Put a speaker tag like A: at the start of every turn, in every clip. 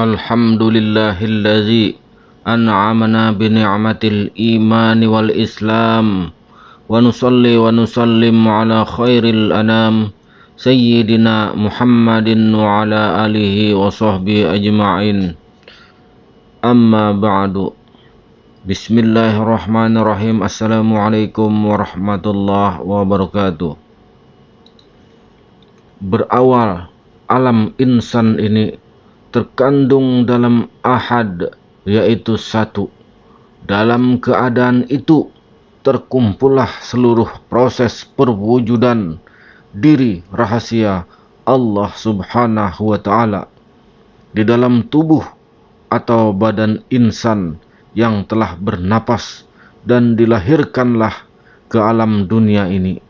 A: Alhamdulillahilladzi an'amana bi ni'matil iman wal islam wa nusalli wa nusallim ala khairil anam sayyidina Muhammadin wa ala alihi wa sahbihi ajma'in. Amma ba'du. Bismillahirrahmanirrahim. Assalamualaikum warahmatullahi wabarakatuh. Berawal alam insan ini terkandung dalam ahad, yaitu satu. Dalam keadaan itu terkumpullah seluruh proses perwujudan diri rahasia Allah subhanahu wa ta'ala di dalam tubuh atau badan insan yang telah bernapas, dan dilahirkanlah ke alam dunia ini.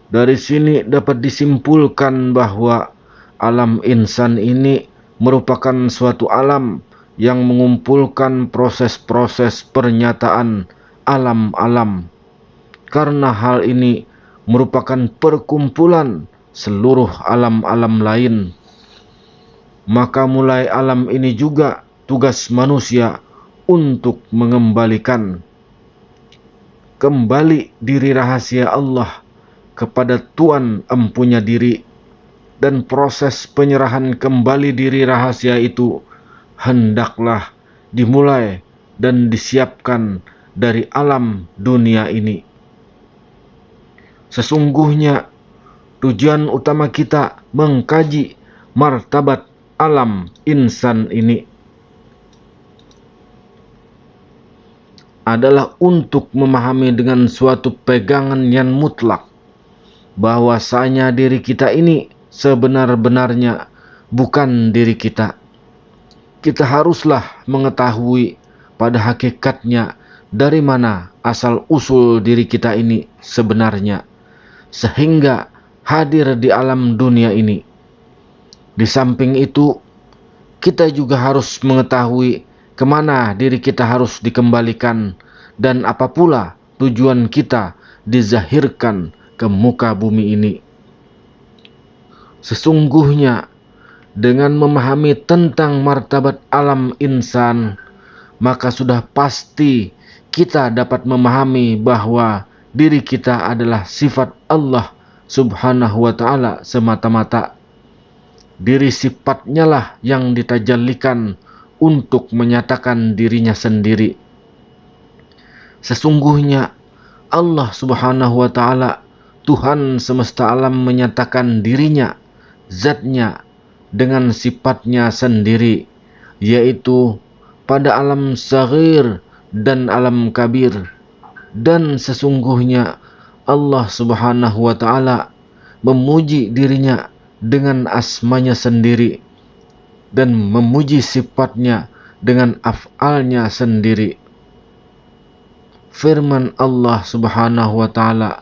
A: Dari sini dapat disimpulkan bahwa alam insan ini merupakan suatu alam yang mengumpulkan proses-proses pernyataan alam-alam. Karena hal ini merupakan perkumpulan seluruh alam-alam lain, maka mulai alam ini juga tugas manusia untuk mengembalikan kembali diri rahasia Allah kepada Tuhan empunya diri. Dan proses penyerahan kembali diri rahasia itu hendaklah dimulai dan disiapkan dari alam dunia ini. Sesungguhnya tujuan utama kita mengkaji martabat alam insan ini adalah untuk memahami dengan suatu pegangan yang mutlak bahwasanya diri kita ini sebenar-benarnya bukan diri kita. Kita haruslah mengetahui pada hakikatnya dari mana asal usul diri kita ini sebenarnya, sehingga hadir di alam dunia ini. Di samping itu, kita juga harus mengetahui kemana diri kita harus dikembalikan dan apa pula tujuan kita dizahirkan ke muka bumi ini. Sesungguhnya dengan memahami tentang martabat alam insan, maka sudah pasti kita dapat memahami bahwa diri kita adalah sifat Allah subhanahu wa ta'ala semata-mata. Diri sifatnya lah yang ditajallikan untuk menyatakan dirinya sendiri. Sesungguhnya Allah subhanahu wa ta'ala, Tuhan semesta alam, menyatakan dirinya, zatnya, dengan sifatnya sendiri, yaitu pada alam saghir dan alam kabir. Dan sesungguhnya Allah subhanahu wa ta'ala memuji dirinya dengan asmanya sendiri dan memuji sifatnya dengan af'alnya sendiri. Firman Allah subhanahu wa ta'ala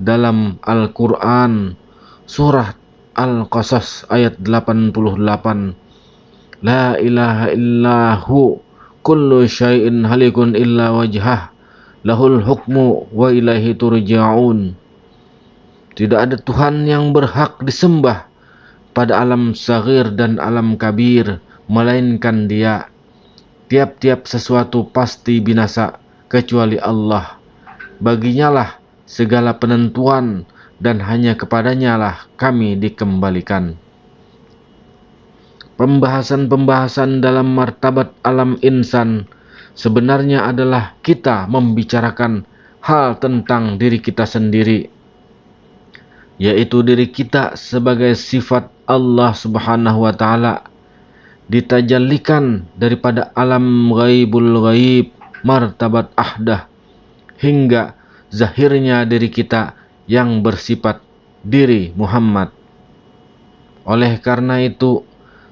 A: dalam Al-Quran surah Al-Qasas ayat 88, La ilaha illahu kullu syai'in halikun illa wajhah lahul hukmu wa ilaihi turja'un. Tidak ada Tuhan yang berhak disembah pada alam saghir dan alam kabir melainkan Dia. Tiap-tiap sesuatu pasti binasa kecuali Allah. Baginya lah segala penentuan, dan hanya kepadanya lah kami dikembalikan. Pembahasan-pembahasan dalam martabat alam insan sebenarnya adalah kita membicarakan hal tentang diri kita sendiri, yaitu diri kita sebagai sifat Allah subhanahu wa ta'ala ditajallikan daripada alam ghaibul ghaib, martabat ahdah, hingga zahirnya diri kita yang bersifat diri Muhammad. Oleh karena itu,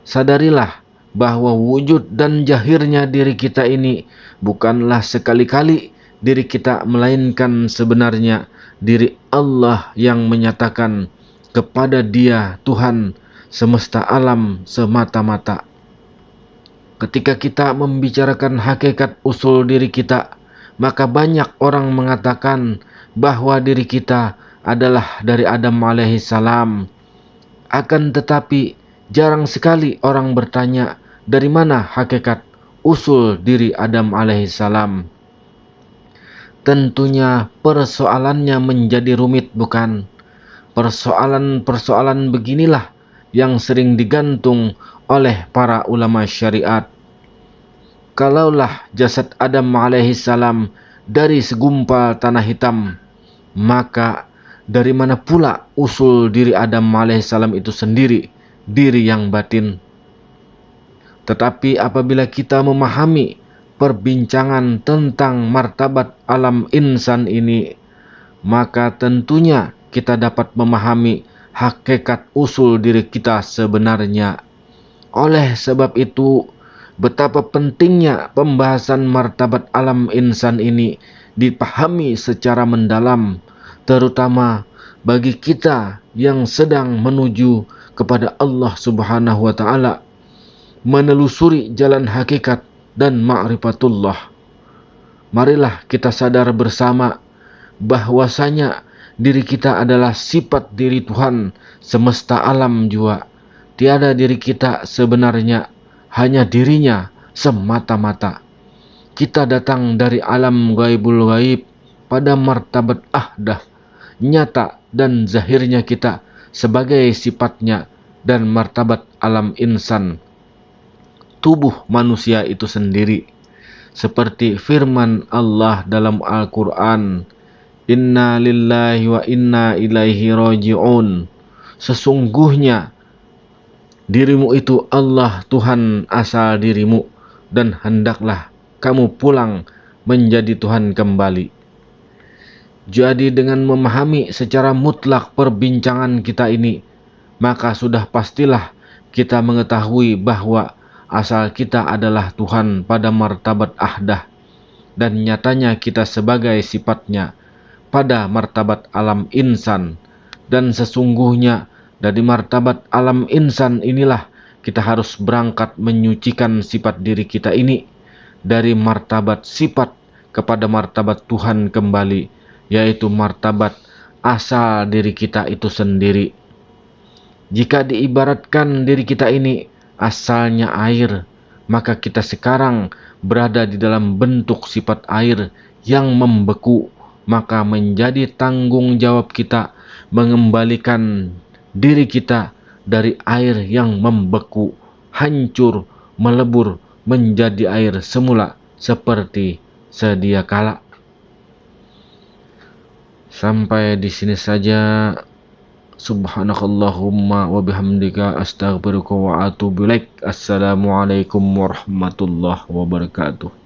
A: sadarilah bahwa wujud dan jahirnya diri kita ini bukanlah sekali-kali diri kita, melainkan sebenarnya diri Allah yang menyatakan kepada Dia Tuhan semesta alam semata-mata. Ketika kita membicarakan hakikat usul diri kita, maka banyak orang mengatakan bahwa diri kita adalah dari Adam alaihi salam. Akan tetapi jarang sekali orang bertanya dari mana hakikat usul diri Adam alaihissalam? Tentunya persoalannya menjadi rumit, bukan? Persoalan-persoalan beginilah yang sering digantung oleh para ulama syariat. Kalaulah jasad Adam alaihissalam dari segumpal tanah hitam, maka dari mana pula usul diri Adam alaihissalam itu sendiri, diri yang batin? Tetapi apabila kita memahami perbincangan tentang martabat alam insan ini, maka tentunya kita dapat memahami hakikat usul diri kita sebenarnya. Oleh sebab itu, betapa pentingnya pembahasan martabat alam insan ini dipahami secara mendalam, terutama bagi kita yang sedang menuju kepada Allah Subhanahu wa taala, menelusuri jalan hakikat dan ma'rifatullah. Marilah kita sadar bersama bahwasanya diri kita adalah sifat diri Tuhan semesta alam jua. Tiada diri kita sebenarnya, hanya dirinya semata-mata. Kita datang dari alam gaibul gaib pada martabat ahdah, nyata dan zahirnya kita sebagai sifatnya dan martabat alam insan, tubuh manusia itu sendiri. Seperti firman Allah dalam Al-Quran, Inna lillahi wa inna ilaihi raji'un. Sesungguhnya dirimu itu Allah, Tuhan asal dirimu, dan hendaklah kamu pulang menjadi Tuhan kembali. Jadi dengan memahami secara mutlak perbincangan kita ini, maka sudah pastilah kita mengetahui bahwa asal kita adalah Tuhan pada martabat ahdah, dan nyatanya kita sebagai sifatnya pada martabat alam insan. Dan sesungguhnya dari martabat alam insan inilah kita harus berangkat menyucikan sifat diri kita ini dari martabat sifat kepada martabat Tuhan kembali, yaitu martabat asal diri kita itu sendiri. Jika diibaratkan diri kita ini asalnya air, maka kita sekarang berada di dalam bentuk sifat air yang membeku, maka menjadi tanggung jawab kita mengembalikan diri kita dari air yang membeku, hancur, melebur menjadi air semula seperti sedia kala. Sampai di sini saja. Subhanakallahumma wa bihamdika astaghfiruka wa atubu ilaik. Assalamualaikum warahmatullahi wabarakatuh.